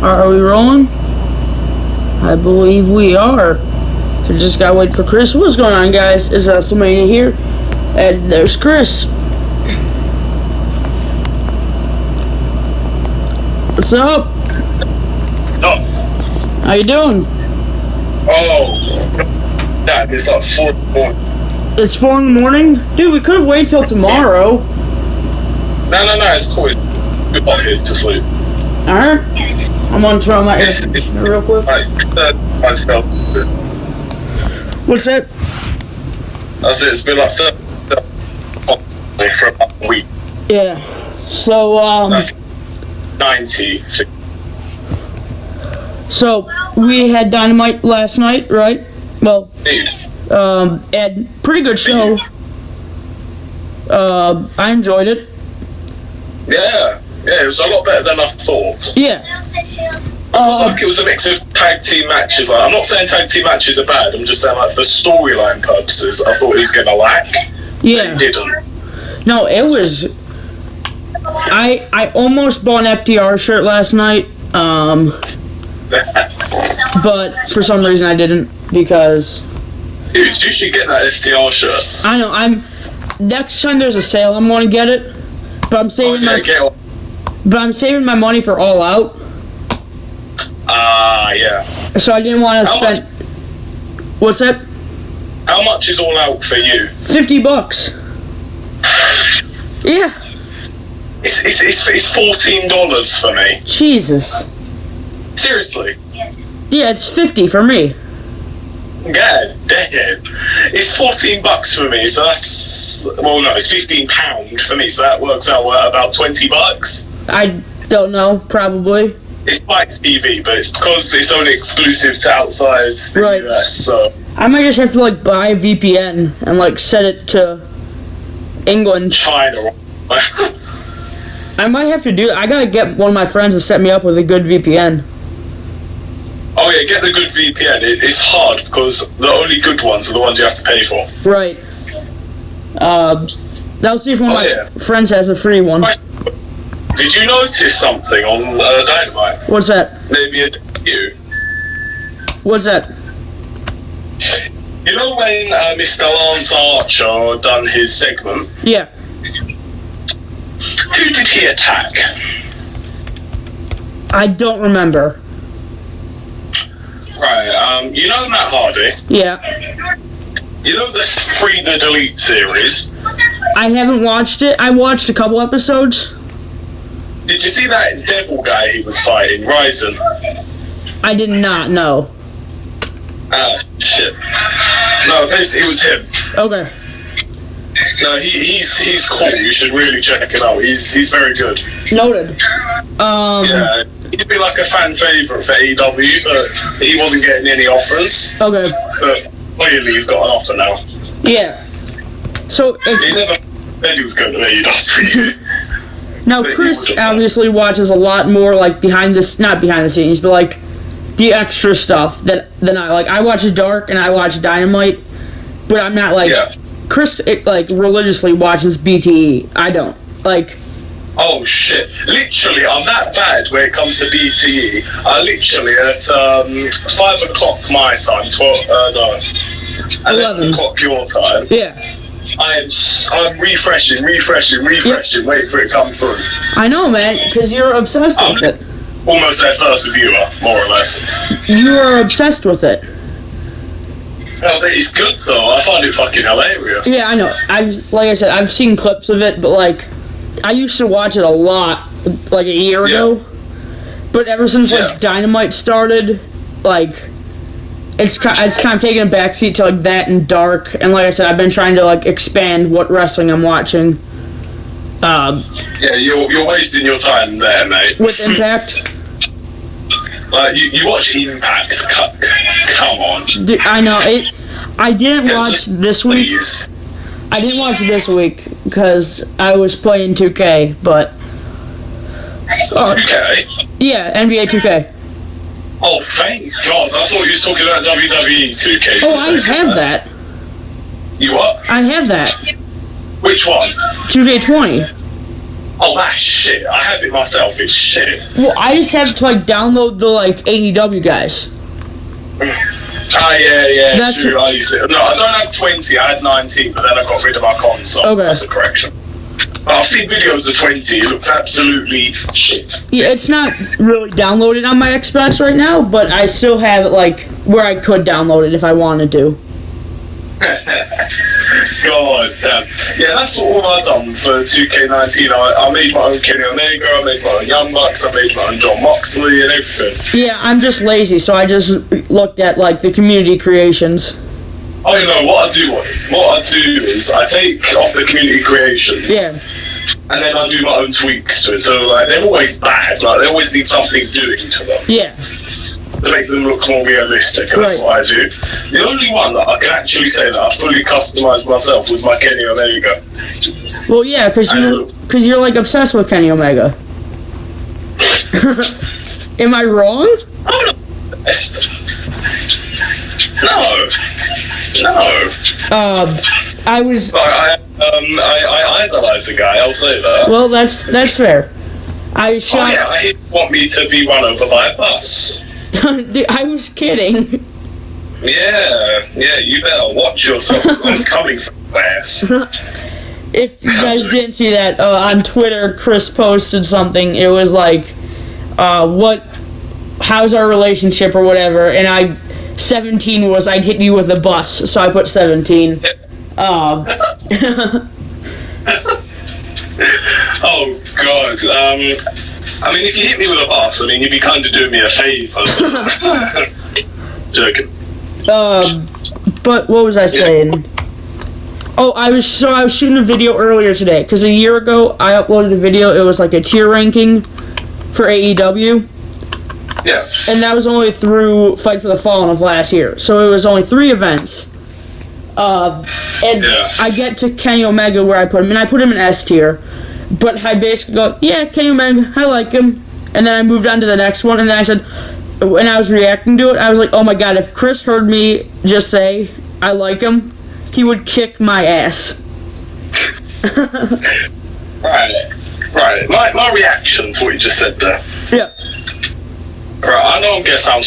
Are we rolling? I believe we are. So just gotta wait for Chris. What's going on, guys? It's WrestleMania here. And there's Chris. What's up? Oh. How you doing? Oh. Nah, it's like 4 in the morning. It's 4 in the morning? Dude, we could have waited till tomorrow. No, it's cool. It's good on here to sleep. Alright. I'm gonna throw my air real quick. Myself. What's that? That's it. It's been like 30 for about a week. Yeah. So, That's 90. So, we had Dynamite last night, right? Well, Dude. and pretty good show. I enjoyed it. Yeah, it was a lot better than I thought. Yeah. It was a mix of tag team matches. Like, I'm not saying tag team matches are bad. I'm just saying, like, for storyline purposes, I thought he was going to lack. Yeah. But he didn't. No, it was. I almost bought an FTR shirt last night. But for some reason I didn't because. Dude, you should get that FTR shirt. I know. Next time there's a sale, I'm gonna get it. But I'm saving I'm saving my money for All Out. Yeah. So I didn't want to spend. What's that? How much is All Out for you? $50. Yeah. It's $14 for me. Jesus. Seriously. Yeah, it's 50 for me. God damn. It's $14 for me, so that's it's £15 for me, so that works out about $20. I don't know, probably. It's like TV, but it's because it's only exclusive to outside the US, so I might just have to buy a VPN and set it to England. China. I might have to do it. I gotta get one of my friends to set me up with a good VPN. Oh yeah, get the good VPN. It's hard because the only good ones are the ones you have to pay for. Right. I'll see if one of my friends has a free one. Did you notice something on Dynamite? What's that? Maybe a debut. What's that? You know when Mr. Lance Archer done his segment? Yeah. Who did he attack? I don't remember. Right, you know Matt Hardy? Yeah. You know the Free the Delete series? I haven't watched it. I watched a couple episodes. Did you see that devil guy he was fighting, Ryzen? I did not know. Ah, shit. No, it was him. Okay. No, he's cool. You should really check him out. He's very good. Noted. Yeah, he's been like a fan favorite for AEW, but he wasn't getting any offers. Okay. But clearly he's got an offer now. Yeah. So if he never said he was going to AEW. Now Chris obviously watches a lot more not behind the scenes, but the extra stuff than I like. I watch Dark and I watch Dynamite, but I'm not Chris religiously watches BTE. I don't Oh shit! Literally, I'm that bad when it comes to BTE. Literally at 5 o'clock my time, 11 o'clock your time. Yeah. I'm refreshing, waiting for it to come through. I know, man, because you're obsessed with it. Almost their first viewer, more or less. You are obsessed with it. Oh, but it's good though. I find it fucking hilarious. Yeah, I know. I've seen clips of it, but I used to watch it a lot, a year ago. But ever since Dynamite started, it's kind of taking a backseat to that and Dark. And like I said, I've been trying to expand what wrestling I'm watching. Yeah, you're wasting your time there, mate. With Impact. You watch Impact. Come on. Dude, I know it. I didn't watch this week. Please. I didn't watch this week because I was playing 2K, but 2K? Yeah, NBA 2K. Oh, thank God! I thought you was talking about WWE 2K. Oh, I have that. You what? I have that. Which one? 2K20. Oh, that's shit. I have it myself. It's shit. Well, I just have to, like, download the, like, AEW guys. Ah, yeah, That's true. I used it. No, I don't have 20. I had 19, but then I got rid of my console. Okay. That's a correction. But I've seen videos of 20. It looks absolutely shit. Yeah, it's not really downloaded on my Xbox right now, but I still have it, like, where I could download it if I wanted to. God damn. Yeah, that's all I've done for 2K19. I made my own Kenny Omega, I made my own Young Bucks, I made my own John Moxley and everything. Yeah, I'm just lazy, so I just looked at, like, the community creations. Oh, you know, what I do is I take off the community creations. Yeah. And then I do my own tweaks to it. So, like, they're always bad. Like, they always need something doing to them. Yeah. To make them look more realistic, and that's what I do. The only one that I can actually say that I fully customised myself was my Kenny Omega. Well, yeah, because you're, like, obsessed with Kenny Omega. Am I wrong? I'm not obsessed. No. I was... I idolise the guy, I'll say that. Well, that's fair. I shot... Oh, yeah, he want me to be run over by a bus. Dude, I was kidding. Yeah, you better watch yourself. I'm coming for class. If you guys didn't see that, on Twitter, Chris posted something. It was like, how's our relationship or whatever, and 17 was, I'd hit you with a bus, so I put 17. Oh, God. I mean, if you hit me with a bus, I mean, you'd be kind of doing me a favour. Joking. But what was I saying? Oh, I was shooting a video earlier today, because a year ago, I uploaded a video. It was like a tier ranking for AEW. Yeah. And that was only through Fight for the Fallen of last year. So it was only 3 events. I get to Kenny Omega where I put him, and I put him in S tier. But I basically go, yeah, Kenny Omega, I like him. And then I moved on to the next one, and then I said, when I was reacting to it, I was like, oh my god, if Chris heard me just say, I like him, he would kick my ass. Right. My reaction to what you just said there. Yeah. Right, I know I'm gonna sound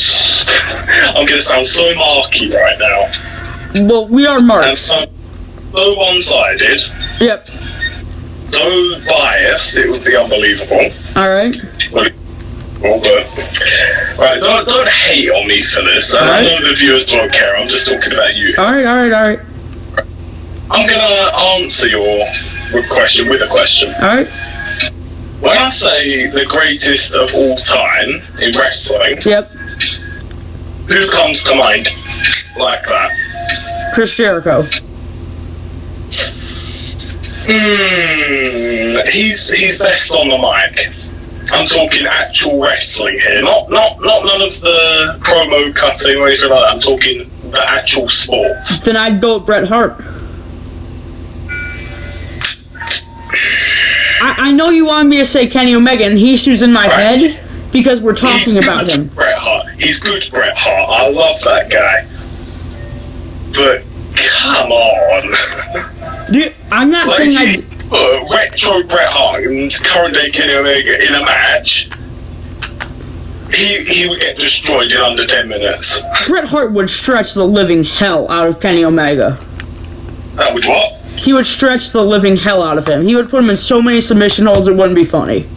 so marky right now. Well, we are marks. So one-sided. Yep. So biased, it would be unbelievable. Alright. Right, don't hate on me for this. I know the viewers don't care, I'm just talking about you. Alright. I'm gonna answer your question with a question. Alright. When I say the greatest of all time in wrestling, Yep. Who comes to mind like that? Chris Jericho. He's best on the mic. I'm talking actual wrestling here, not none of the promo cutting or anything like that. I'm talking the actual sport. Then I'd go with Bret Hart. I know you wanted me to say Kenny Omega, and he's in my head because we're talking about him. Bret Hart. He's good, Bret Hart. I love that guy. But come on. Dude, I'm not saying I... retro Bret Hart and current day Kenny Omega in a match, he would get destroyed in under 10 minutes. Bret Hart would stretch the living hell out of Kenny Omega. That would what? He would stretch the living hell out of him. He would put him in so many submission holds it wouldn't be funny.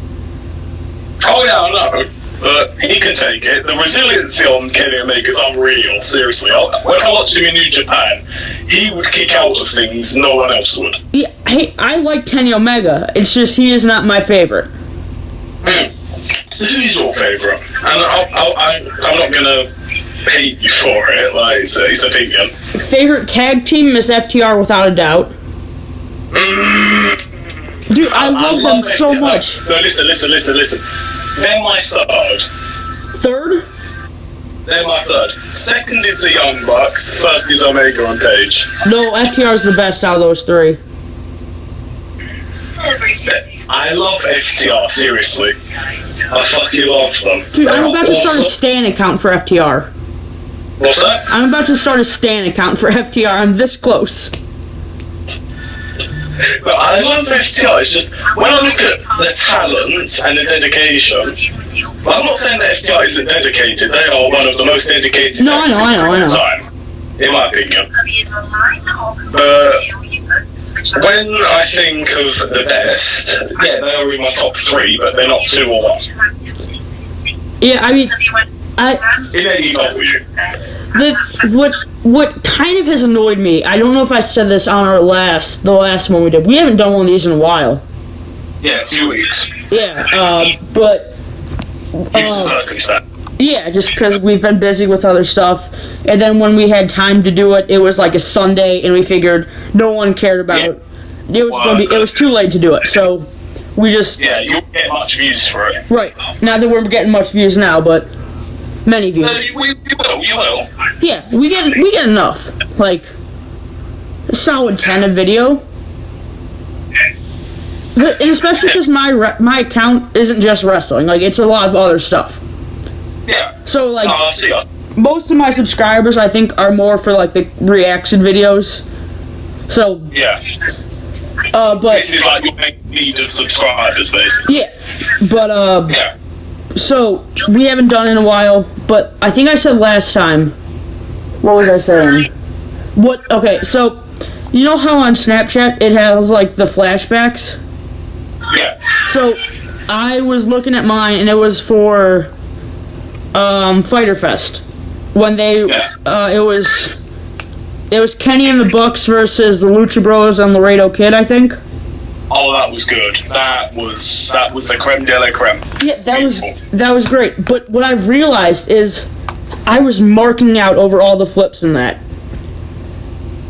Oh yeah, I know. But he can take it. The resiliency on Kenny Omega is unreal, seriously. When I watched him in New Japan, he would kick out of things no one else would. Yeah, hey, I like Kenny Omega. It's just he is not my favorite. Who's your favourite? I'm not gonna hate you for it, like, it's opinion. Favorite tag team is FTR without a doubt. Dude, I love them so much. No, listen. They're my third. Third? They're my third. Second is the Young Bucks. First is Omega and Page. No, FTR is the best out of those 3. I love FTR, seriously. I fucking love them. Dude, I'm about to start a Stan account for FTR. What's that? I'm about to start a Stan account for FTR. I'm this close. But I love FTR. It's just when I look at the talent and the dedication. But I'm not saying that FTR isn't dedicated. They are one of the most dedicated tag teams of all time, in my opinion. But when I think of the best, yeah, they are in my top 3, but they're not 2 or 1. Yeah, I mean, in AEW. What kind of has annoyed me, I don't know if I said this on the last one we did. We haven't done one of these in a while. Yeah, a few weeks. Yeah, but... yeah, just because we've been busy with other stuff. And then when we had time to do it, it was like a Sunday, and we figured no one cared about it. It was too late to do it, so we just... Yeah, you won't get much views for it. Right. Not that we're getting much views now, but many views. You will. Yeah, we get enough. Like, a solid 10 a video. But, and especially because my account isn't just wrestling. Like, it's a lot of other stuff. Yeah. So, like, most of my subscribers, I think, are more for, like, the reaction videos. So... Yeah. But... This is like your main need of subscribers, basically. Yeah. But, Yeah. So, we haven't done it in a while, but I think I said last time... What was I saying? Okay, so... You know how on Snapchat it has, like, the flashbacks? Yeah. So, I was looking at mine, and it was for... Fyter Fest. When they... It was Kenny and the Bucks versus the Lucha Bros and Laredo Kid, I think. Oh, that was good. That was a creme de la creme. Yeah, that was great. But what I've realized is I was marking out over all the flips in that.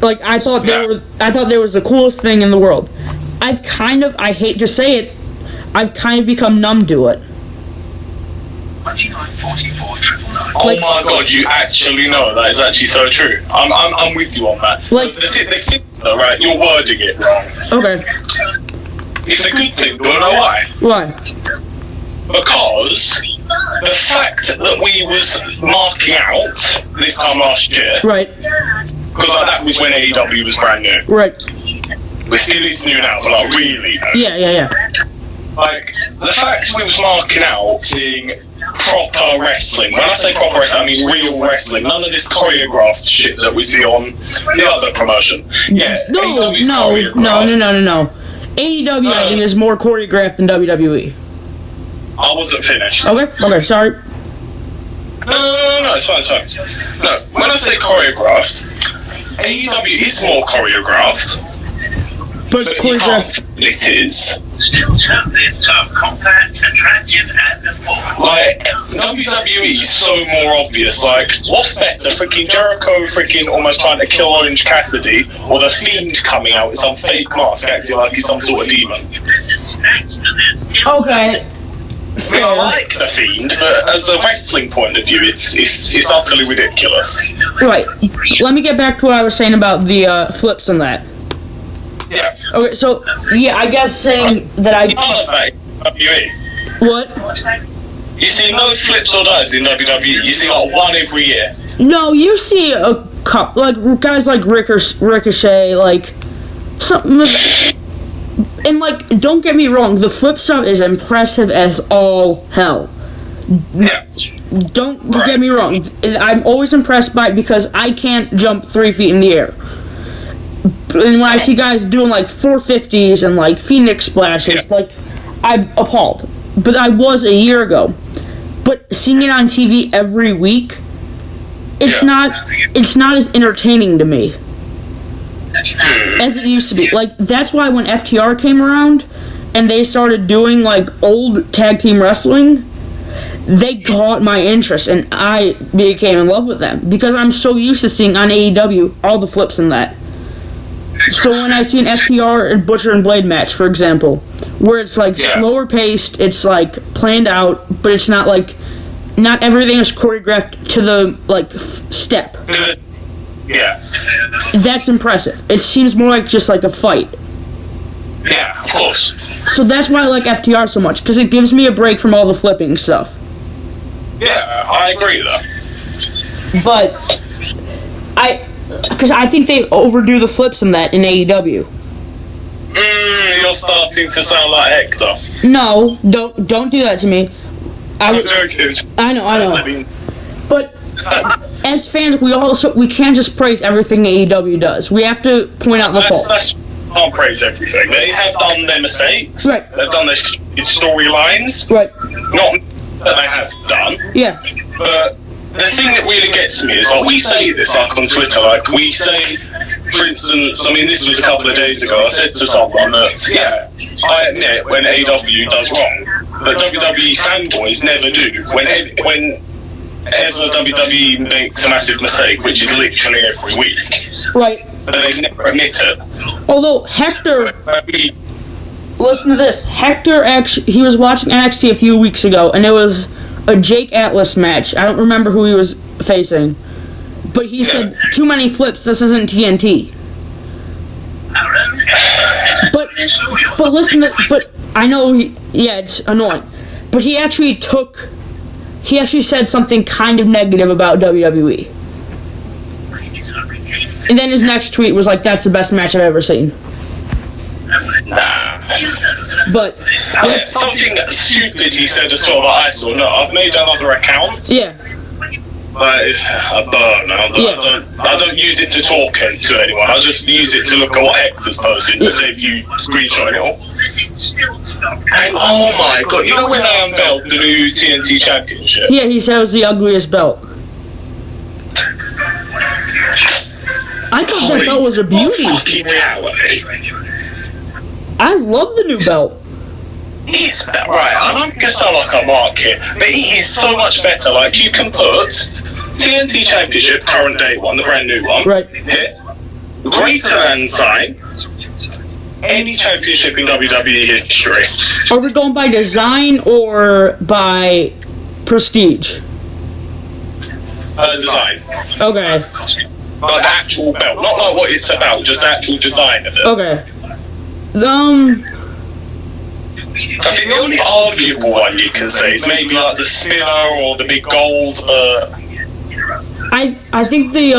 Like, I thought they was the coolest thing in the world. I hate to say it, I've kind of become numb to it. Oh my god, you actually know that is actually so true. I'm with you on that. Like, the thing though, right? You're wording it wrong. Okay. It's a good thing, but I don't know why. Why? Because the fact that we was marking out this time last year, right? Because that was when AEW was brand new. Right. We still is new now, but like really new. Yeah. Like the fact we was marking out seeing proper wrestling. When I say proper wrestling, I mean real wrestling. None of this choreographed shit that we see on the other promotion. Yeah. No. AEW, I think, is more choreographed than WWE. I wasn't finished. Okay, sorry. No, it's fine. No, when I say choreographed, AEW is more choreographed. But it's choreographed. It is. Still tough, compact, attractive, and affordable. Like, WWE is so more obvious. Like, what's better, freaking Jericho freaking almost trying to kill Orange Cassidy, or the Fiend coming out with some fake mask acting like he's some sort of demon? Okay. I mean, I like the Fiend, but as a wrestling point of view, it's utterly ridiculous. Right. Let me get back to what I was saying about the flips and that. Yeah. Okay, so, yeah, I guess saying that I... None of that in WWE. What? You see no flips or dives in WWE. You see like one every year. No, you see a couple, like, guys like Ricochet, like, something... And, like, don't get me wrong, the flip stuff is impressive as all hell. Yeah. Don't get me wrong, I'm always impressed by it because I can't jump 3 feet in the air. And when I see guys doing, like, 450s and, like, Phoenix splashes, like, I'm appalled. But I was a year ago. But seeing it on TV every week, it's not as entertaining to me as it used to be. Like, that's why when FTR came around and they started doing, like, old tag team wrestling, they caught my interest and I became in love with them because I'm so used to seeing on AEW all the flips in that. So when I see an FTR and Butcher and Blade match, for example, where it's like slower paced, it's like planned out, but it's not like, not everything is choreographed to the like step. Yeah. That's impressive. It seems more like just like a fight. Yeah, of course. So that's why I like FTR so much, because it gives me a break from all the flipping stuff. Yeah, I agree with that. But because I think they overdo the flips in that in AEW. You're starting to sound like Hector. No, don't do that to me. I'm joking. I know. But as fans, we can't just praise everything AEW does. We have to point out the faults. Can't praise everything. They have done their mistakes. Right. They've done their storylines. Right. Not that they have done. Yeah. But the thing that really gets me is, like, we say this, like, on Twitter, like, we say, for instance, I mean, this was a couple of days ago, I said to someone that, yeah, I admit when AEW does wrong, but WWE fanboys never do. Whenever WWE makes a massive mistake, which is literally every week, right, but they never admit it. Although Hector, listen to this. Hector he was watching NXT a few weeks ago, and it was a Jake Atlas match. I don't remember who he was facing, but he said, "Too many flips. This isn't TNT." But listen to, but I know it's annoying, but he actually said something kind of negative about WWE. And then his next tweet was like, "That's the best match I've ever seen." Nah. But something stupid he said as well that I saw. No, I've made another account. Yeah. But I don't use it to talk to anyone. I just use it to look at what Hector's posting to save you screenshot it all. And oh my god, you know when I unveiled the new TNT Championship? Yeah, he said it was the ugliest belt. I thought that belt was a beauty. Fucking reality. I love the new belt. He's right, I'm gonna sound like a mark here, but he is so much better. Like, you can put TNT Championship, current day one, the brand new one, right here, greater than sign any championship in WWE history. Are we going by design or by prestige? Design. Okay. Like actual belt, not like what it's about, just actual design of it. Okay. I think the only arguable one you can say is maybe like the spinner or the big gold, but I think the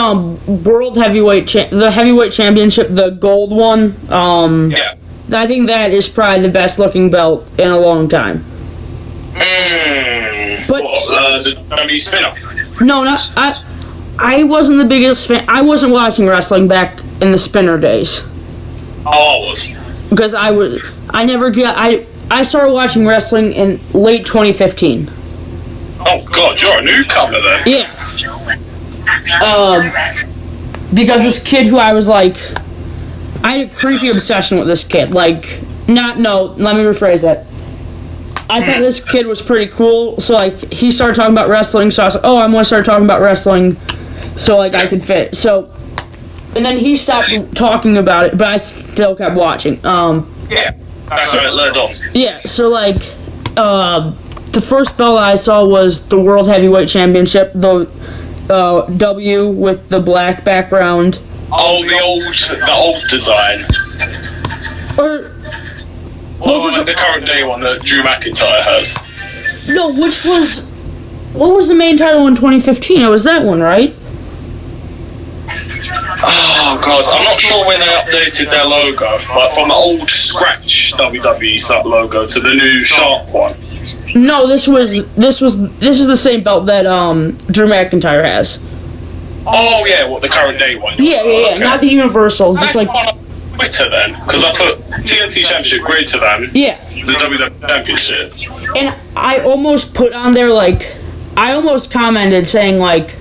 World Heavyweight Championship, the gold one, yeah. I think that is probably the best looking belt in a long time. But the WWE spinner. No, I wasn't the biggest fan. I wasn't watching wrestling back in the spinner days. Oh, I was. Because I started watching wrestling in late 2015. Oh god, you're a newcomer then. Yeah. Because this kid who I was like, I had a creepy obsession with this kid. Like, let me rephrase that. I thought this kid was pretty cool, so like, he started talking about wrestling, so I was like, oh, I'm gonna start talking about wrestling, so like, I could fit. So, and then he stopped talking about it, but I still kept watching. Yeah. That's how it led on. Yeah, so like, the first belt I saw was the World Heavyweight Championship, the W with the black background. Oh, the old design. Or the current day one that Drew McIntyre has. No, what was the main title in 2015? It was that one, right? Oh god, I'm not sure when they updated their logo, but from the old scratch WWE logo to the new sharp one. No, this is the same belt that Drew McIntyre has. Oh yeah, the current day one? Yeah, okay. Not the Universal, just like... on Twitter then, because I put TNT Championship greater than the WWE Championship. And I almost put on there, like, I almost commented saying, like,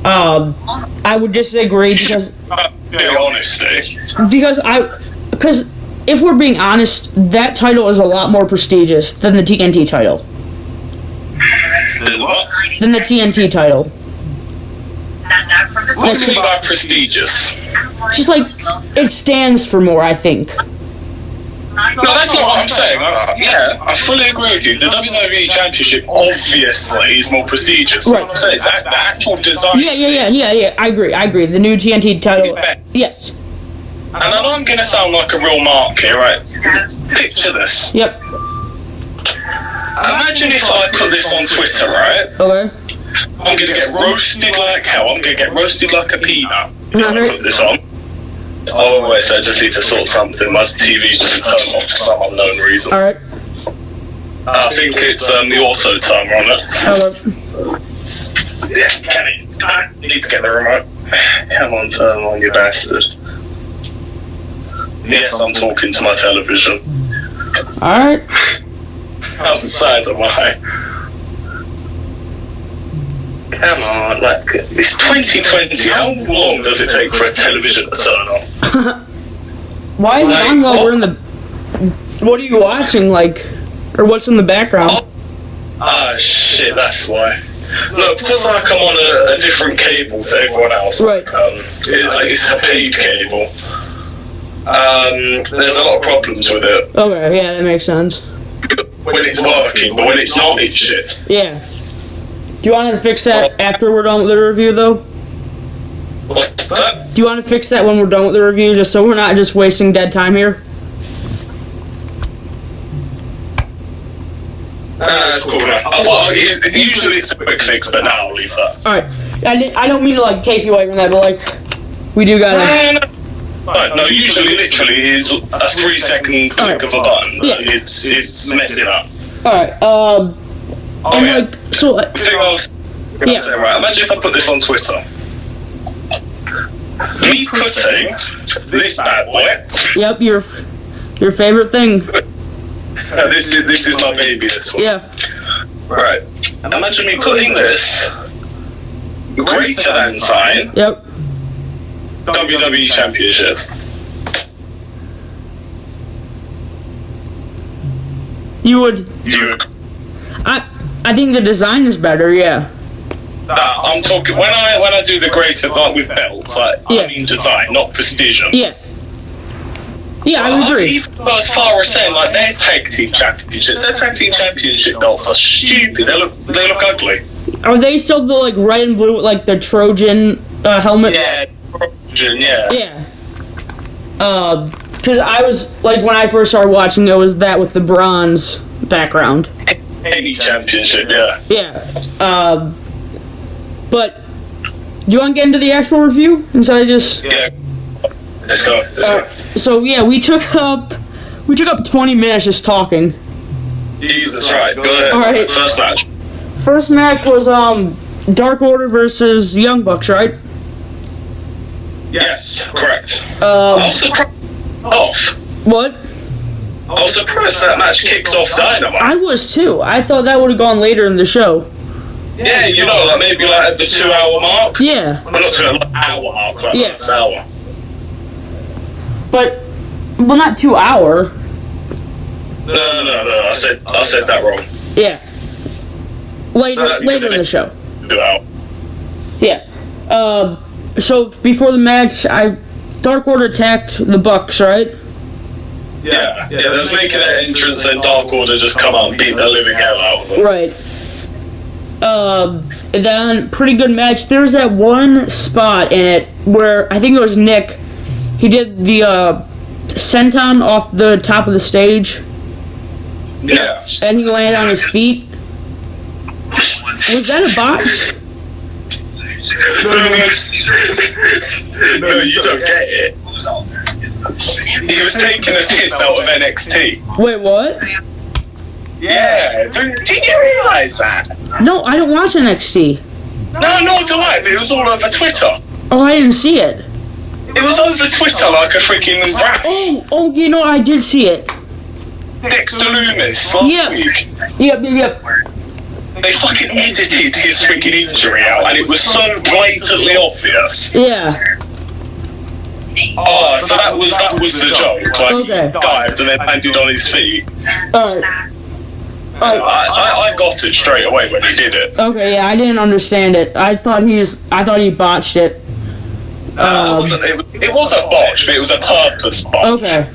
I would disagree because... honesty. Because if we're being honest, that title is a lot more prestigious than the TNT title. Than the TNT title. What do you mean by prestigious? Just like, it stands for more, I think. No, that's not what I'm saying. I fully agree with you. The WWE Championship obviously is more prestigious. Right. What I'm saying is that the actual design. Yeah. I agree. The new TNT title. Yes. And I know I'm going to sound like a real mark here, right? Picture this. Yep. Imagine if I put this on Twitter, right? Okay. I'm going to get roasted like hell. I'm going to get roasted like a peanut if I put this on. Oh, wait, so I just need to sort something. My TV's just turned off for some unknown reason. Alright. I think it's the auto timer on it. Yeah, Kenny, I need to get the remote. Come on, turn on, you bastard. Yes, I'm talking to my television. Alright. Outside of my... Come on, like, it's 2020. How long does it take for a television to turn on? Why is it on while we're in the... What are you watching, like... Or what's in the background? Ah, shit, that's why. No, because like I'm on a different cable to everyone else. Right. It's a paid cable. There's a lot of problems with it. Okay, yeah, that makes sense. When it's working, but when it's not, it's shit. Yeah. Do you want to fix that after we're done with the review, though? What's that? Do you want to fix that when we're done with the review, just so we're not just wasting dead time here? That's cool, man. I thought, usually it's a quick fix, but now I'll leave that. Alright. I don't mean to, like, take you away from that, but, like, we do gotta... No, usually, literally, is a 3-second click of a button. Yeah. It's messing up. Alright, and, yeah. like, so... The thing I was gonna say, right, imagine if I put this on Twitter. Me putting this bad boy. Yep, your favorite thing. This is my baby, this one. Yeah. Right. Imagine me putting this greater than sign Yep. WWE Championship. You would... You I think the design is better, yeah. I'm talking when I do the greater, like with belts, like Yeah. I mean design, not precision. Yeah. Yeah, I would I'd agree. even go as far as saying like their tag team championships. Their tag team championship belts are stupid. They look ugly. Are they still the, like, red and blue with, like, the Trojan helmet? Yeah, yeah. Yeah. Because I was, like, when I first started watching, it was that with the bronze background. Any championship, yeah. Yeah. But, do you want to get into the actual review? Instead of just... Yeah. Let's go. So, yeah, we took up 20 minutes just talking. Jesus, right. Go ahead. All right. First match. First match was, Dark Order versus Young Bucks, right? Yes, correct. I was surprised. What? I was surprised that match kicked off Dynamite. I was too. I thought that would have gone later in the show. Yeah, you know, like maybe like at the 2-hour mark. Yeah. Well, not 2 hour mark, like Yeah. last hour. But, well, not 2 hour. No. I said that wrong. Yeah. Later in the show. 2 hour. Yeah. So before the match, Dark Order attacked the Bucks, right? Yeah, they was making an entrance and Dark Order just come out and beat the living hell out of them. Right. And then pretty good match. There was that one spot in it where I think it was Nick. He did the senton off the top of the stage, Yeah. and he landed on his feet. Was that a botch? No, you don't get it. He was taking the piss out of NXT. Wait, what? Yeah, did you realise that? No, I don't watch NXT. No, nor do I, but it was all over Twitter. Oh, I didn't see it. It was over Twitter like a freaking rap. Oh, you know, I did see it. Dexter Loomis last week. Yep. They fucking edited his freaking injury out, and it was so blatantly obvious. Yeah. Oh, so that was the joke. Like Okay. he dived and then landed on his feet. Alright. I got it straight away when he did it. Okay, yeah, I didn't understand it. I thought he botched it. It was a botch, but it was a purpose botch. Okay.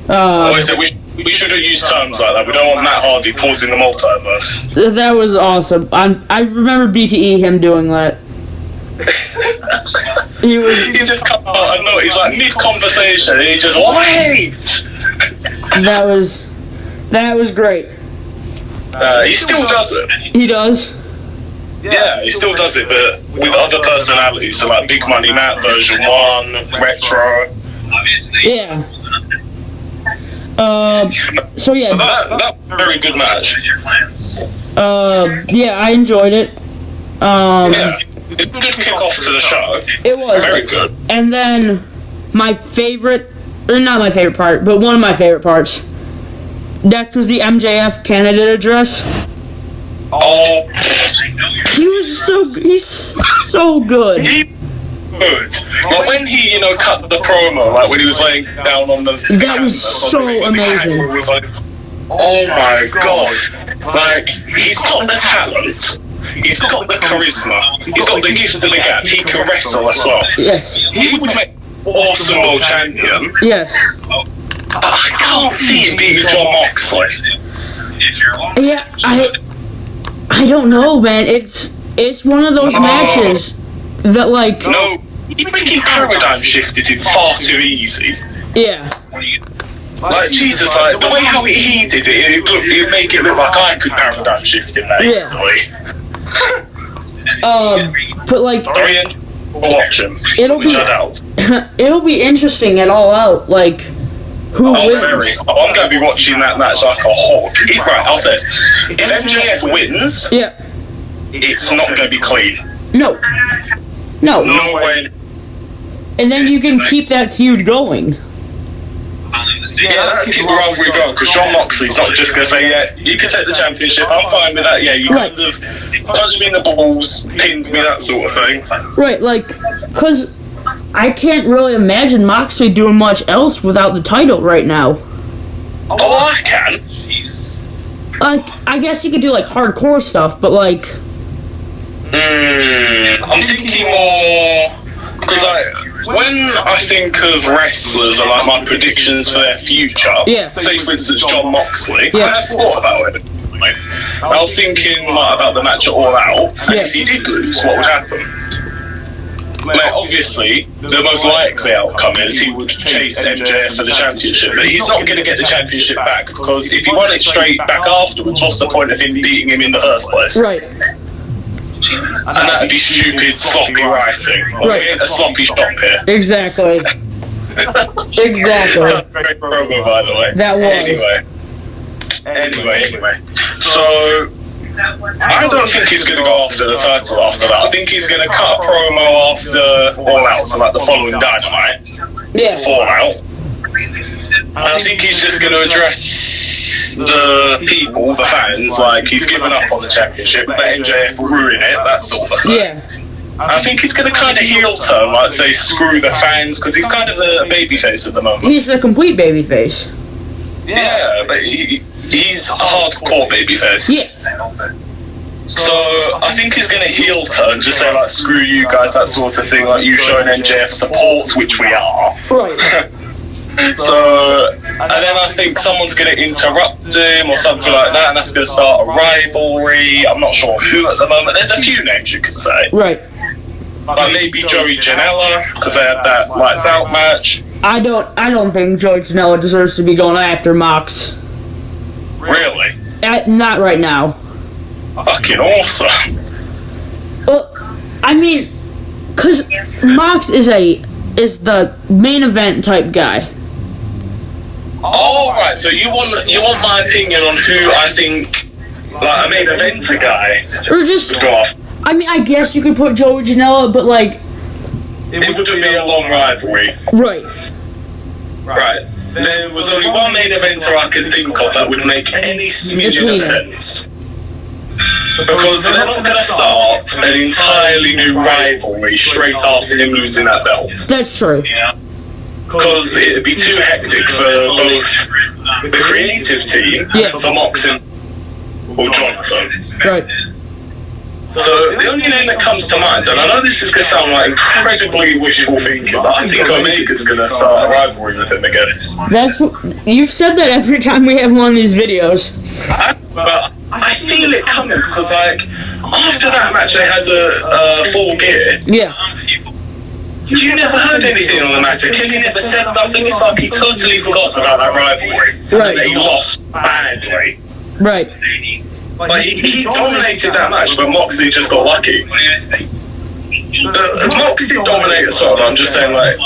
I said we should have used terms like that. We don't want Matt Hardy pausing the multiverse. That was awesome. I remember BTE him doing that. He just come out and no, he's like mid-conversation and he just wait! That was great. He still does it. He does. Yeah, he still does it, but with other personalities. So like Big Money Matt version 1, Retro. Yeah. So yeah. That very good match. Yeah, I enjoyed it. Yeah, it's a good kick-off to the show. It was. Very good. And then, my favorite, or not my favorite part, but one of my favorite parts, next was the MJF candidate address. Oh, He's so good. he good. Like when he, cut the promo, like when he was laying down on the That was so amazing. It was like, oh my god. Like, he's got the talent. He's got the charisma. He's got the gift of the gab. He can wrestle as well. Yes. He would make awesome world champion. Yes. I can't see him beating John Moxley. Yeah, I don't know, man. It's one of those matches that, like... No, you're making paradigm shifted it far too easy. Yeah. Like, Jesus, like, the way how he did it, it'd make it look like I could paradigm shift him that easily. But, like... Watch him. It'll be interesting at All Out, like, who wins. I'm going to be watching that match like a hawk. Right, I'll say, if MJF wins, yeah, it's not going to be clean. No. No way. And then you can keep that feud going. Yeah, let's keep the rivalry going, because John Moxley's not just going to say, yeah, you can take the championship, I'm fine with that, yeah, you kind of punched me in the balls, pinned me, that sort of thing. Right, like, because I can't really imagine Moxley doing much else without the title right now. Oh, I can. Like, I guess he could do, like, hardcore stuff, but, like... I'm thinking more... Because, when I think of wrestlers and, like, my predictions for their future, say, for instance, John Moxley, I have thought about it. I was thinking about the match at All Out, and if he did lose, what would happen? Like, obviously, the most likely outcome is he would chase MJF for the championship, but he's not going to get the championship back, because if he won it straight back afterwards, what's the point of him beating him in the first place? Right. And that'd be stupid, sloppy writing. Right. A sloppy shop here. Exactly. Exactly. Great promo, by the way. That was. Anyway. So, I don't think he's going to go after the title after that. I think he's going to cut a promo after All Out, so like the following Dynamite. Yeah. Fallout. And I think he's just going to address the people, the fans, like he's given up on the championship, let MJF ruin it, that sort of thing. Yeah. I think he's going to kind of heel turn, like say screw the fans, because he's kind of a babyface at the moment. He's a complete babyface. Yeah, but he's a hardcore babyface. Yeah. So I think he's going to heel turn, just say like screw you guys, that sort of thing, like you showing MJF support, which we are. Right. So, and then I think someone's going to interrupt him or something like that, and that's going to start a rivalry. I'm not sure who at the moment. There's a few names you could say. Right. Like maybe Joey Janela, because they had that Lights Out match. I don't think Joey Janela deserves to be going after Mox. Really? Not right now. Fucking awesome. Well, I mean, because Mox is the main event type guy. Oh, right, so you want my opinion on who I think, like, a main eventer guy or just would go off? I mean, I guess you could put Joey Janela, but, like... It wouldn't be a long rivalry. Right. Right. There was only one main eventer I could think of that would make any smidgen of sense. Because they're not going to start an entirely new rivalry straight after him losing that belt. That's true. Yeah. Because it'd be too hectic for both the creative team, for Mox and Jonathan. Right. So the only name that comes to mind, and I know this is going to sound like incredibly wishful thinking, but I think Omega's going to start a rivalry with him again. You've said that every time we have one of these videos. But I feel it coming because, like, after that match they had a Full Gear. Yeah. You never heard anything on the matter. Kenny never said nothing. It's like he totally forgot about that rivalry. Right. And he lost badly. Right. Like, he dominated that match, but Moxley just got lucky. Moxley dominated as well, but I'm just saying, like,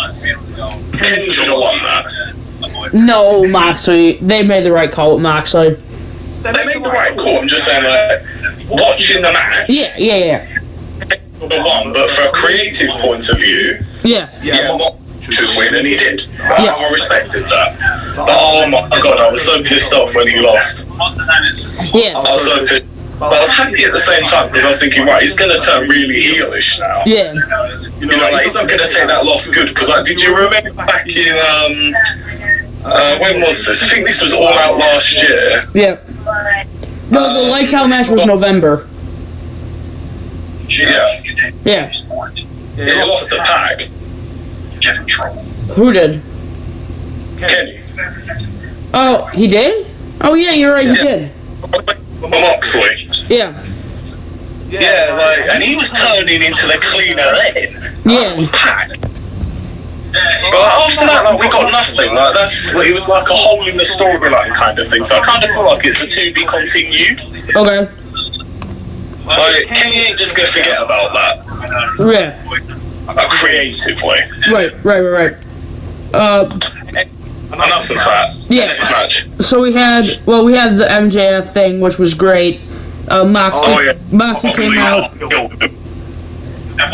Ken should have won that. No, Moxley. They made the right call with Moxley. They made the right call, I'm just saying, like, watching the match, Yeah. the one, but for a creative point of view, Yeah. Moxley should win, and he did. I respected that. But oh my god, I was so pissed off when he lost. Yeah. I was so pissed. But I was happy at the same time because I was thinking, right, he's going to turn really heelish now. Yeah. You know, like, he's not going to take that loss good. Because, like, did you remember back in, when was this? I think this was All Out last year. Yeah. No, the Lights Out match was November. Yeah. Yeah. He lost the pack. Who did? Kenny. Oh, he did? Oh, yeah, you're right, he did. Moxley. Yeah. Yeah, like, and he was turning into the cleaner then. Yeah. Pack. But after that, like, we got nothing. Like, it was like a hole in the storyline kind of thing. So I kind of feel like it's a to be continued. Okay. Like, Kenny ain't just gonna forget about that. Yeah. A creative way. Right. Enough of that. Yeah. Next match. So we had the MJF thing, which was great. Moxley came out.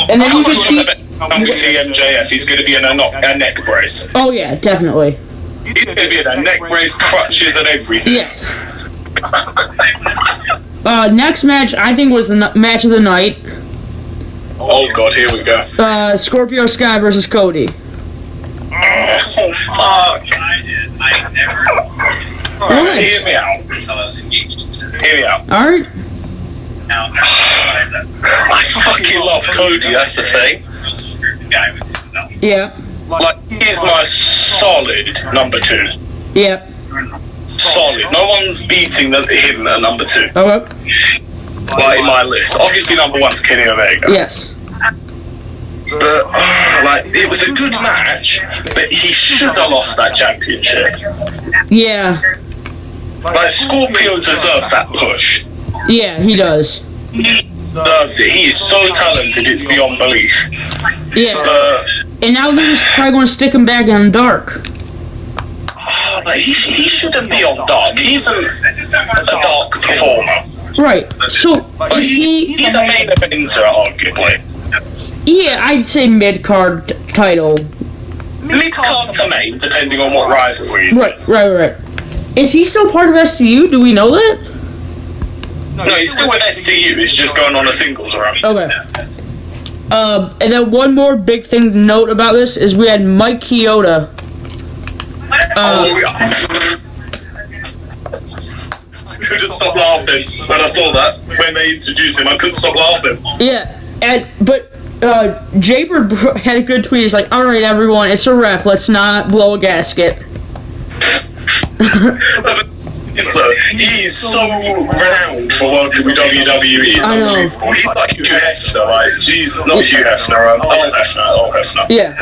And then you just see... We see MJF, he's going to be in a neck brace. Oh, yeah, definitely. He's going to be in a neck brace, crutches, and everything. Yes. Next match, I think, was the match of the night. Oh, God, here we go. Scorpio Sky versus Cody. Oh, fuck. Alright, hear me out. Alright. I fucking love Cody, that's the thing. Yeah. Like, he's my solid number 2. Yeah. Solid. No one's beating him at number 2. Okay. Like, in my list. Obviously, number 1's Kenny Omega. Yes. But, like, it was a good match, but he should have lost that championship. Yeah. Like, Scorpio deserves that push. Yeah, he does. He deserves it. He is so talented, it's beyond belief. Yeah. But, And now they're just probably going to stick him back in Dark. like, he shouldn't be on Dark. He's a Dark performer. Right. So, is He's a main eventer, arguably. Yeah, I'd say mid-card title. Mid-card to main, depending on what rivalry he's in. Right. Is he still part of SCU? Do we know that? No, he's still with SCU. He's just going on a singles run. Okay. And then one more big thing to note about this is we had Mike Chioda. I couldn't stop laughing when I saw that. When they introduced him, I couldn't stop laughing. Yeah, but Jaybird had a good tweet. He's like, "All right, everyone, it's a ref. Let's not blow a gasket." He's so renowned for working with WWE. It's unbelievable. He's like Hugh Hefner, like, jeez, not Hugh Hefner, Earl Hefner. Yeah.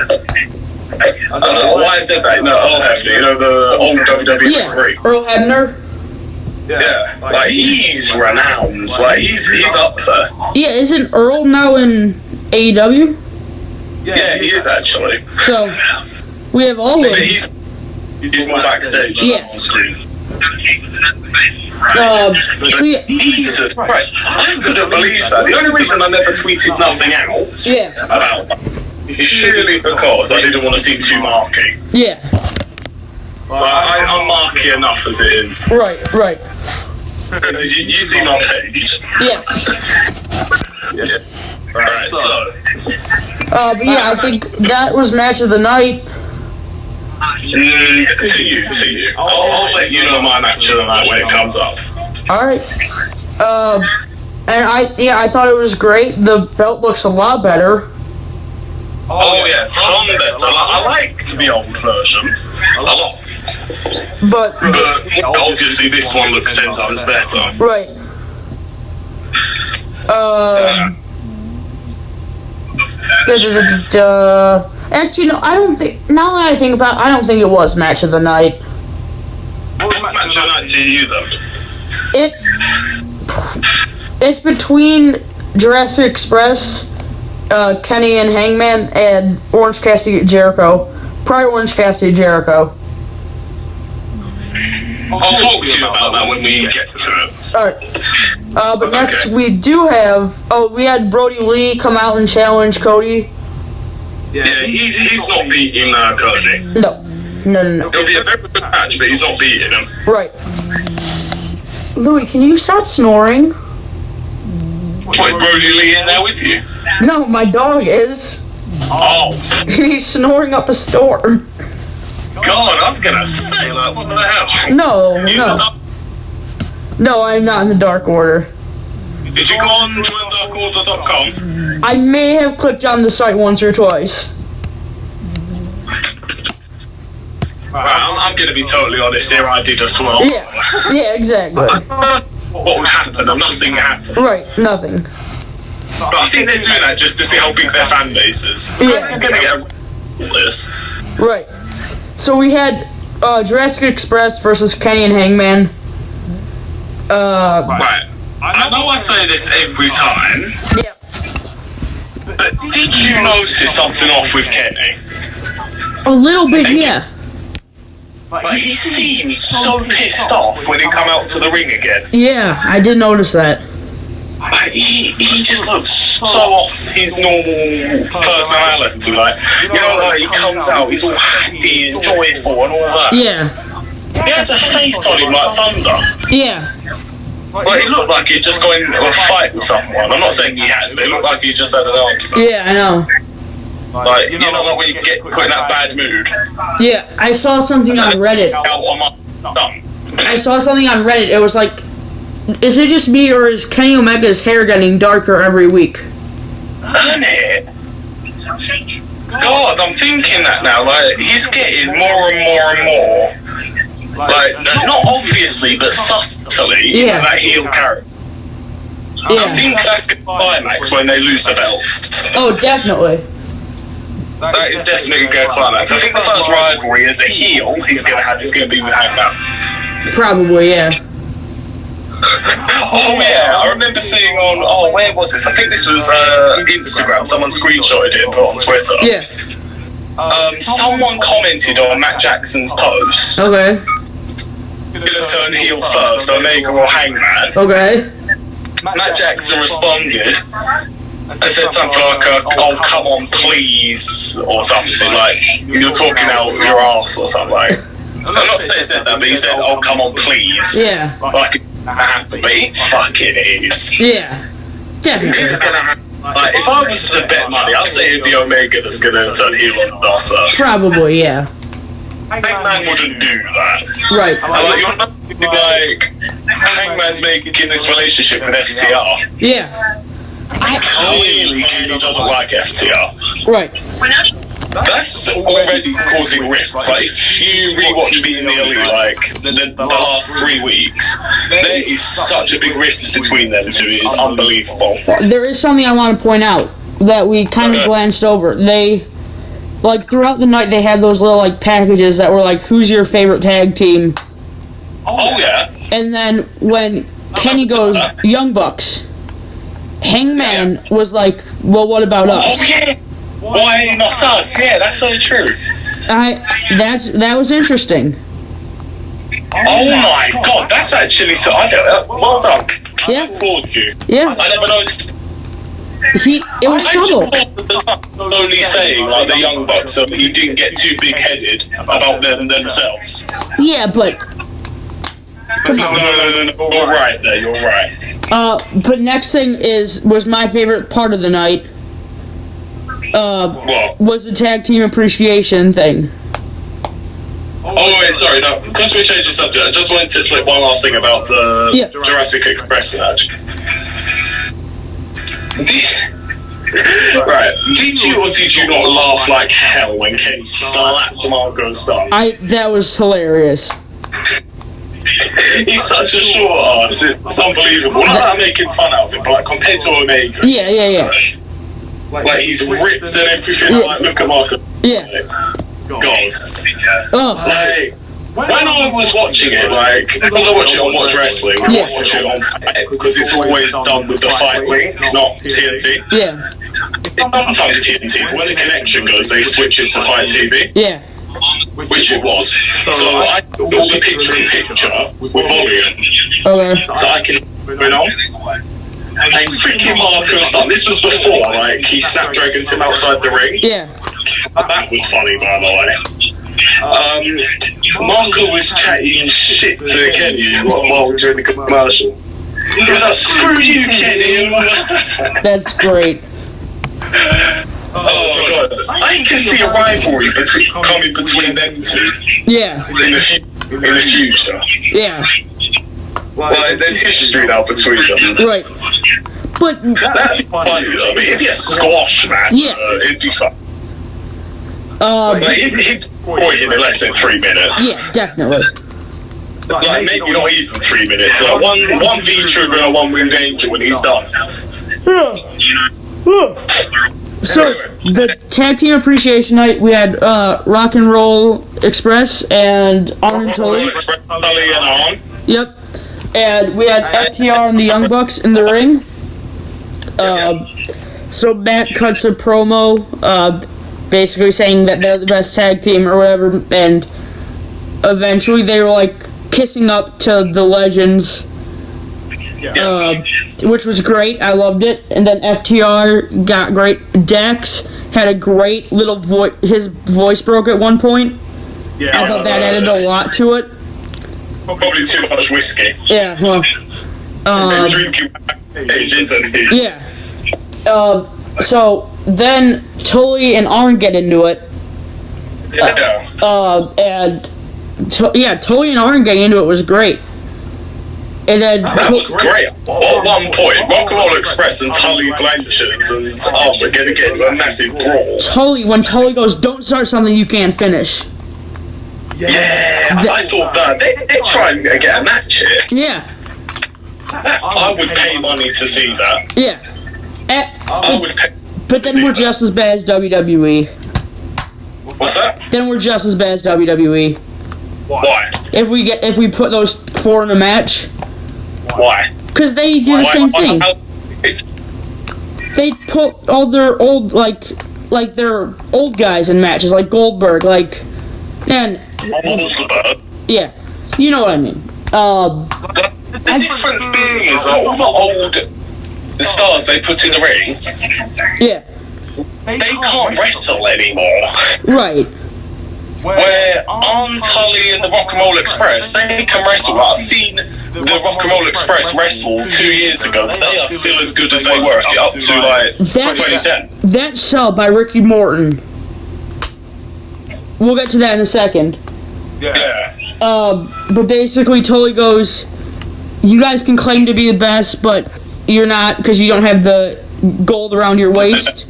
I don't know why I said that. No, Earl Hefner, you know, the old WWE referee. Earl Hebner. Yeah, like, he's renowned. Like, he's up there. Yeah, isn't Earl now in AEW? Yeah, he is actually. So we have all of. He's more backstage than on screen. Jesus Christ, I couldn't believe that. The only reason I never tweeted nothing else about that is surely because I didn't want to seem too marky. Yeah. I'm marky enough as it is. Right. You see my page? Yes. Yeah. Alright, so. But yeah, I think that was match of the night. To you. I'll let you know my match of the night when it comes up. Alright. And I thought it was great. The belt looks a lot better. Oh yeah, ton better. I like the old version a lot. But obviously this one looks 10 times better. Right. Actually, no, I don't think. Now that I think about it, I don't think it was match of the night. What was match of the night to you, though? It It's between Jurassic Express, Kenny and Hangman, and Orange Cassidy Jericho. Probably Orange Cassidy Jericho. I'll talk to you about that when we get to it. Alright. But next we do have... Oh, we had Brody Lee come out and challenge Cody. Yeah, he's not beating Cody. No. It'll be a very good match, but he's not beating him. Right. Louis, can you stop snoring? What, is Brody Lee in there with you? No, my dog is. Oh. He's snoring up a storm. God, I was gonna say, like, what the hell? No. No, I'm not in the Dark Order. Did you go on joindarkorder.com? I may have clicked on the site once or twice. Right, I'm gonna be totally honest here, I did as well. Yeah, exactly. What would happen? And nothing happened. Right, nothing. But I think they're doing that just to see how big their fan base is. Because they're gonna get this. Right. So we had Jurassic Express versus Kenny and Hangman. Right. I know I say this every time. Yeah. But did you notice something off with Kenny? A little bit, yeah. But he seemed so pissed off when he come out to the ring again. Yeah, I did notice that. Like, he just looks so off his normal personality. Like, you know, like he comes out, he's all happy and joyful and all that. Yeah. He had a face on him like thunder. Yeah. Well, he looked like he'd just gone into a fight with someone. I'm not saying he has, but it looked like he just had an argument. Yeah, I know. Like, you know, like when you get put in that bad mood. Yeah, I saw something on Reddit. Out on my thumb. I saw something on Reddit. It was like, is it just me or is Kenny Omega's hair getting darker every week? Isn't it? God, I'm thinking that now. Like, he's getting more and more and more. Like, not obviously, but subtly into that heel character. Yeah. I think that's going to climax when they lose the belt. Oh, definitely. That is definitely going to climax. I think the first rivalry as a heel he's going to have is going to be with Hangman. Probably, yeah. Oh yeah, I remember seeing on, where was this? I think this was Instagram. Someone screenshotted it and put it on Twitter. Yeah. Someone commented on Matt Jackson's post. Okay. Gonna turn heel first, Omega or Hangman. Okay. Matt Jackson responded and said something like, "Oh come on, please," or something like, "You're talking out your ass" or something like. I'm not saying he said that, but he said, "Oh come on, please." Yeah. Like, happen, but it fucking is. Yeah. Definitely. It's gonna happen. Like, if I was to bet money, I'd say it'd be Omega that's gonna turn heel on the ass first. Probably, yeah. Hangman wouldn't do that. Right. Like, you're not like Hangman's making this relationship with FTR. Yeah. Clearly, Kenny doesn't like FTR. Right. That's already causing rifts. Like, if you rewatch Being the Elite, like, the last 3 weeks, there is such a big rift between them two. It is unbelievable. There is something I want to point out that we kind of glanced over. They, like, throughout the night, they had those little, like, packages that were like, who's your favorite tag team? Oh, yeah. And then when Kenny goes, Young Bucks, Hangman was like, well, what about us? Oh, yeah. Why not us? Yeah, that's so true. That was interesting. Oh my god, that's actually so. I don't. Well done. Yeah. I applaud you. Yeah. I never noticed. It was subtle. Only saying like the Young Bucks, so you didn't get too big-headed about them themselves. Yeah, but. Come on. No. You're right there. You're right. But next thing was my favorite part of the night. What? Was the tag team appreciation thing. Oh wait, sorry, no. Because we changed the subject, I just wanted to slip one last thing about the Jurassic Express match. Did you or did you not laugh like hell when Kenny slapped Marco's thumb? That was hilarious. He's such a short ass, it's unbelievable. Not that I'm making fun of him, but like, compared to Omega. Yeah. Like, he's ripped and everything. Like, look at Marco. Yeah. God. Oh. Like, when I was watching it, like, because I watch it on Watch Wrestling, I watch it on Fight, because it's always done with the Fight link, not TNT. Yeah. It's sometimes TNT, but when the connection goes, they switch it to Fight TV. Yeah. Which it was. So I do all the picture-in-picture with volume. Okay. So I can put it on. And freaking Marco stuff. This was before, like, he Snapdragoned him outside the ring. Yeah. That was funny, by the way. Marco was chatting shit to Kenny while doing the commercial. He was like, screw you, Kenny! That's great. Oh god, I can see a rivalry coming between them two. Yeah. In the future. Yeah. Like, there's history now between them. Right. But That'd be funny. I mean, it'd be a squash match. Yeah. It'd be fun. Like, he'd destroy him in less than 3 minutes. Yeah, definitely. Like, maybe not even 3 minutes. Like, one V-Trigger and one Winged Angel when he's done. So, the Tag Team Appreciation Night, we had Rock and Roll Express and Arn and Tully. Tully and Arn. Yep. And we had FTR and the Young Bucks in the ring. So Matt cuts a promo, basically saying that they're the best tag team or whatever, and eventually they were like kissing up to the Legends, which was great. I loved it. And then FTR got great. Dex had a great little voice. His voice broke at one point. Yeah, I thought that added a lot to it. Probably too much whiskey. Yeah, well, He's drinking ages and he. yeah. So then Tully and Arn get into it. Yeah. Tully and Arn getting into it was great. And then That was great. At one point, Rock and Roll Express and Tully Blanchard and Arn were going to get into a massive brawl. when Tully goes, "Don't start something you can't finish." Yeah, I thought that they're trying to get a match here. Yeah, I would pay money to see that. yeah. I would pay. But then we're just as bad as WWE. What's that? Then we're just as bad as WWE. Why? If we put those four in a match, Why? because they do the same thing. They put all their old like their old guys in matches, like Goldberg, and yeah, you know what I mean. The difference being is that all the old stars they put in the ring, Yeah, they can't wrestle anymore. right. Where Arn, Tully and the Rock and Roll Express, they can wrestle. I've seen the Rock and Roll Express wrestle 2 years ago. They are still as good as they were up to like 2010. That sell by Ricky Morton. We'll get to that in a second. Yeah. But basically, Tully goes, "You guys can claim to be the best, but you're not because you don't have the gold around your waist."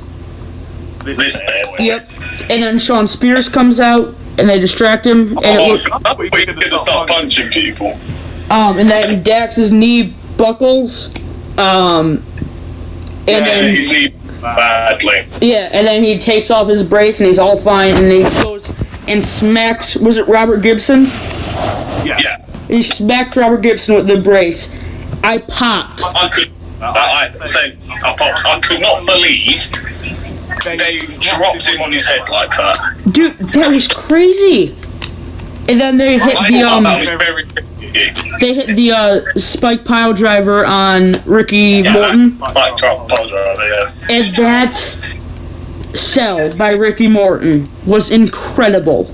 This bad. Yep. And then Sean Spears comes out, and they distract him, and Oh, we're going to start punching people. and then Dax's knee buckles, and then He's leaving badly. yeah, and then he takes off his brace, and he's all fine, and he goes and smacks. Was it Robert Gibson? Yeah. He smacked Robert Gibson with the brace. I popped. I could not believe they dropped him on his head like that. Dude, that was crazy. And then they hit I the thought that was very spike pile driver on Ricky Morton. Like pile driver, yeah. And that sell by Ricky Morton was incredible.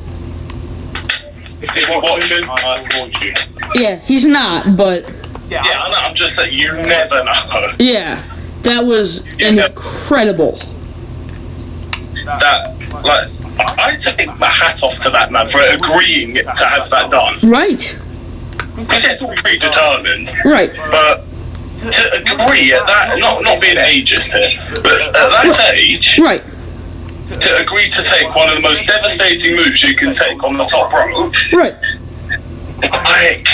If you're watching, I applaud you. Yeah, he's not, but Yeah, I know, I'm just saying, you never know. yeah, that was incredible. That, like, I take my hat off to that man for agreeing to have that done. Right, Because it's all predetermined. right. But to agree at that, not being ageist here, but at that age, Right, to agree to take one of the most devastating moves you can take on the top rope, right. like,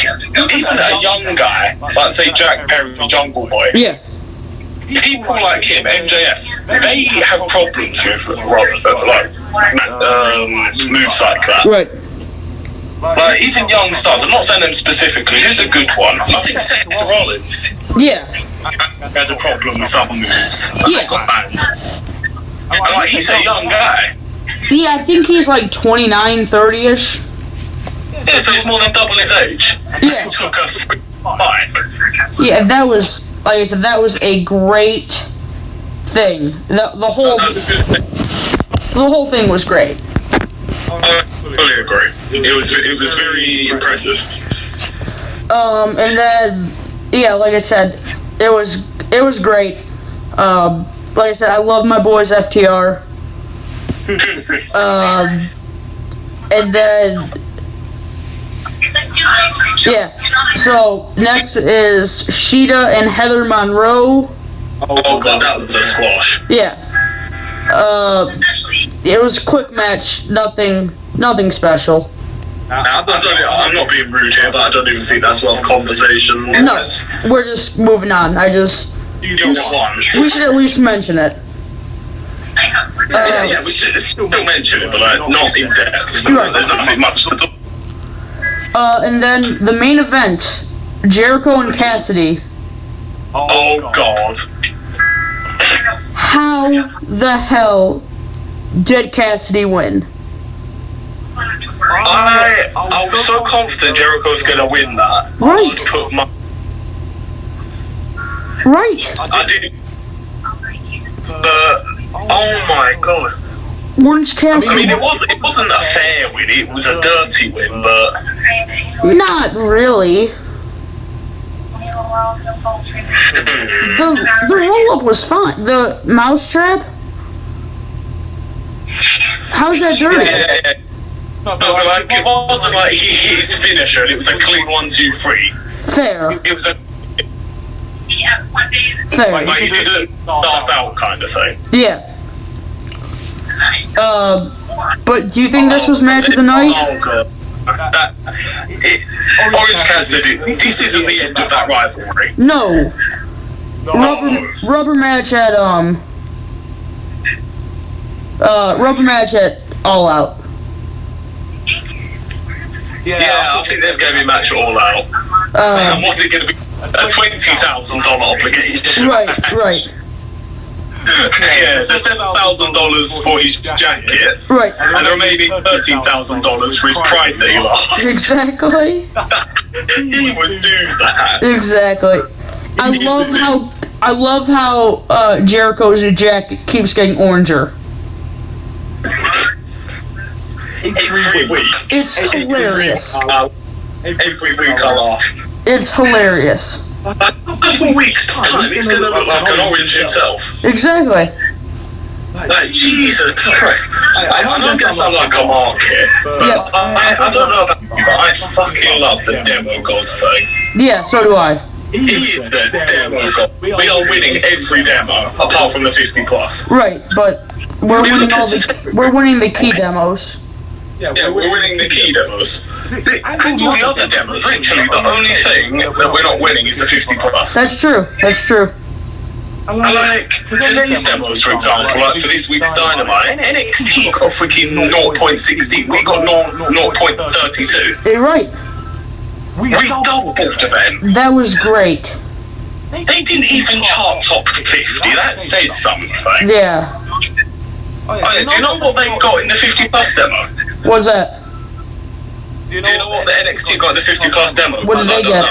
even a young guy, like say Jack Perry, Jungle Boy, Yeah, people like him, MJFs, they have problems with moves like that. right. Like, even young stars, I'm not saying them specifically, who's a good one? I think Seth Rollins Yeah. has a problem with some moves. Yeah. Got banned. And, like, he's a young guy. Yeah, I think he's like 29, 30-ish. Yeah, so he's more than double his age. Yeah. He took a free bike. Yeah, that was, like I said, that was a great thing. The whole That was a good thing. the whole thing was great. I fully agree. It was very impressive. And then, yeah, like I said, it was great. Like I said, I love my boys FTR. And then, yeah. So next is Sheeta and Heather Monroe. Oh god, that was a squash. Yeah. It was a quick match. Nothing special. I'm not being rude here, but I don't even think that's worth conversation. No, we're just moving on. You won. We should at least mention it. Yeah, we should still mention it, but like, not in depth. Right. There's nothing much to talk. And then the main event, Jericho and Cassidy. Oh god. How the hell did Cassidy win? I was so confident Jericho's gonna win that. Right. I'd put my Right. I did, but oh my god. Orange Cassidy. I mean, it wasn't a fair win. It was a dirty win, but Not really. The roll-up was fine. The mousetrap? How's that dirty? yeah. No, but like, it wasn't like he hit his finisher and it was a clean 1, 2, 3. Fair. It was a Fair. like he didn't pass out kind of thing. Yeah. But do you think this was match of the night? Oh god. Orange Cassidy, this isn't the end of that rivalry. No. Rubber match at All Out. Yeah, I think there's going to be a match all out. And what's it going to be? A $20,000 obligation. Right. Yeah, the $7,000 for his jacket, Right. and the remaining $13,000 for his pride that he lost. Exactly. He would do that. Exactly. I love how Jericho's jacket keeps getting oranger. Every week. It's hilarious. Every week I laugh. It's hilarious. A couple weeks time, he's going to look like an orange himself. Exactly. Like, Jesus Christ. I know I'm going to sound like a mark here, but Yeah. I don't know about you, but I fucking love the demo god thing. Yeah, so do I. He is the demo god. We are winning every demo, apart from the 50 plus. Right, but we're winning the key demos. Yeah, we're winning the key demos. And all the other demos, literally, the only thing that we're not winning is the 50 plus. That's true. And like, today's demos, for example, like for this week's Dynamite, NXT got freaking 0.16, we got 0.32. You're right. We doubled them. That was great. They didn't even chart top 50, that says something. Yeah. Oh, yeah, do you know what they got in the 50 plus demo? What's that? Do you know what the NXT got in the 50 plus demo? What did they get?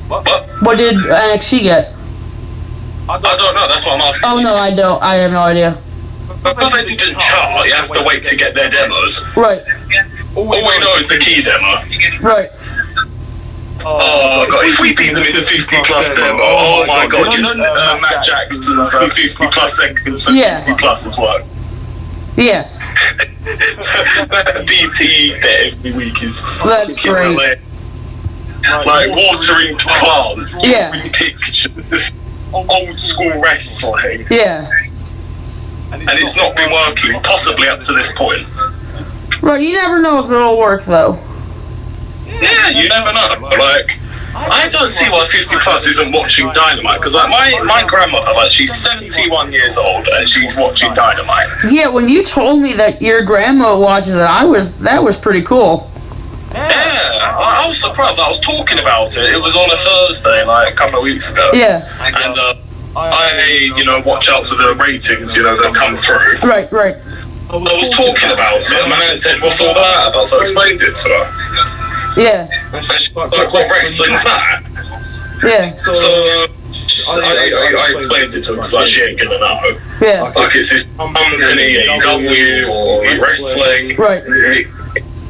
What? What did NXT get? I don't know, that's what I'm asking. Oh no, I don't. I have no idea. Because they didn't chart, you have to wait to get their demos. Right. All we know is the key demo. Right. Oh god, if we beat them in the 50 plus demo, oh my god, you know Matt Jackson's 50 plus seconds for 50 plus as well. Yeah. BT bit every week is That's great. Like watering plants, Yeah. pictures, old school wrestling. Yeah. And it's not been working, possibly up to this point. Right, you never know if it'll work though. Yeah, you never know. Like, I don't see why 50 plus isn't watching Dynamite, because like my grandmother, like, she's 71 years old and she's watching Dynamite. Yeah, when you told me that your grandma watches it, that was pretty cool. I was surprised. I was talking about it. It was on a Thursday, like a couple of weeks ago. Yeah. And I watch out for the ratings, that come through. Right. I was talking about it, and my man said, "What's all that about?" So I explained it to her. Yeah. And she's like, "What wrestling's that?" Yeah. So I explained it to her because she ain't gonna know. Yeah. Like it's this company, AEW or wrestling. Right.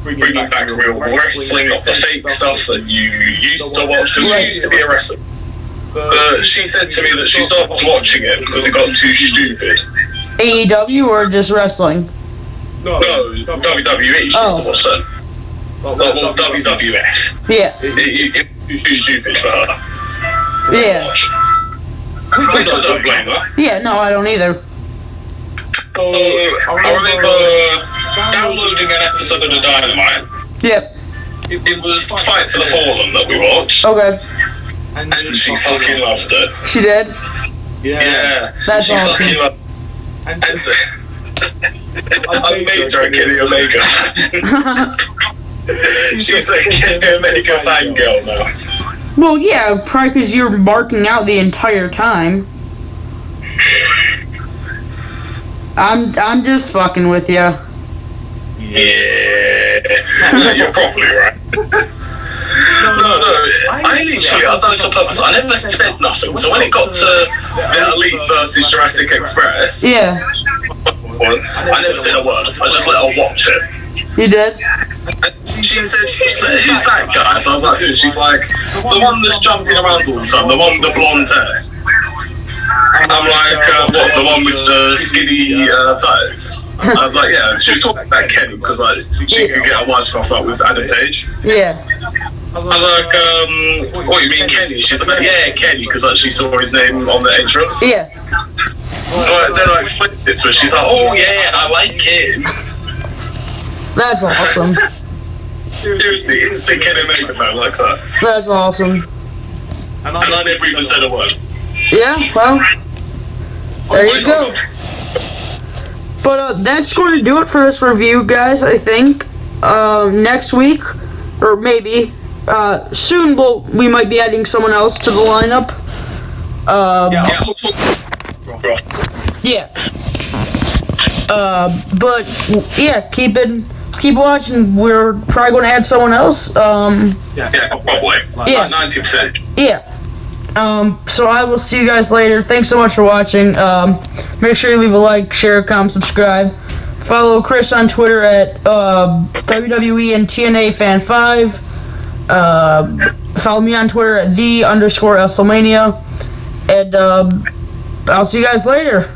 Bringing back real wrestling, not the fake stuff that you used to watch, because she used to be a wrestler. But she said to me that she stopped watching it because it got too stupid. AEW or just wrestling? No, WWE. She used to watch that. Well, WWF. Yeah. It was too stupid for her. Yeah. Which I don't blame her. Yeah, no, I don't either. So, I remember downloading an episode of the Dynamite. Yep. It was Fight for the Fallen that we watched. Okay. And she fucking loved it. She did? Yeah. That's she awesome. fucking loved it. And I made her a Kenny Omega fan. She's a Kenny Omega fangirl now. Well, yeah, probably because you're barking out the entire time. I'm just fucking with you. Yeah. You're probably right. No. I literally, I've done this on purpose. I never said nothing. So when it got to the Elite versus Jurassic Express, Yeah. I never said a word. I just let her watch it. You did? And she said, who's that guy? So I was like, who? She's like, the one that's jumping around all the time, the one with the blonde hair. And I'm like, what, the one with the skinny tights? I was like, yeah. She was talking about Kenny, because like, she could get a wisecraft up with Adam Page. Yeah. I was like, what, you mean Kenny? She's like, yeah, Kenny, because like, she saw his name on the entrance. Yeah. Then I explained it to her. She's like, oh yeah, I like him. That's awesome. Seriously, instant Kenny Omega fan like that. That's awesome. And I never even said a word. Yeah, well, there you go. But that's going to do it for this review, guys, I think. Next week, or maybe, soon we might be adding someone else to the lineup. Yeah. But, yeah, keep watching. We're probably going to add someone else. Yeah, probably. Yeah. 90%. Yeah. So I will see you guys later. Thanks so much for watching. Make sure you leave a like, share, comment, subscribe. Follow Chris on Twitter at WWE and TNA Fan 5. Follow me on Twitter at _WrestleMania. And I'll see you guys later.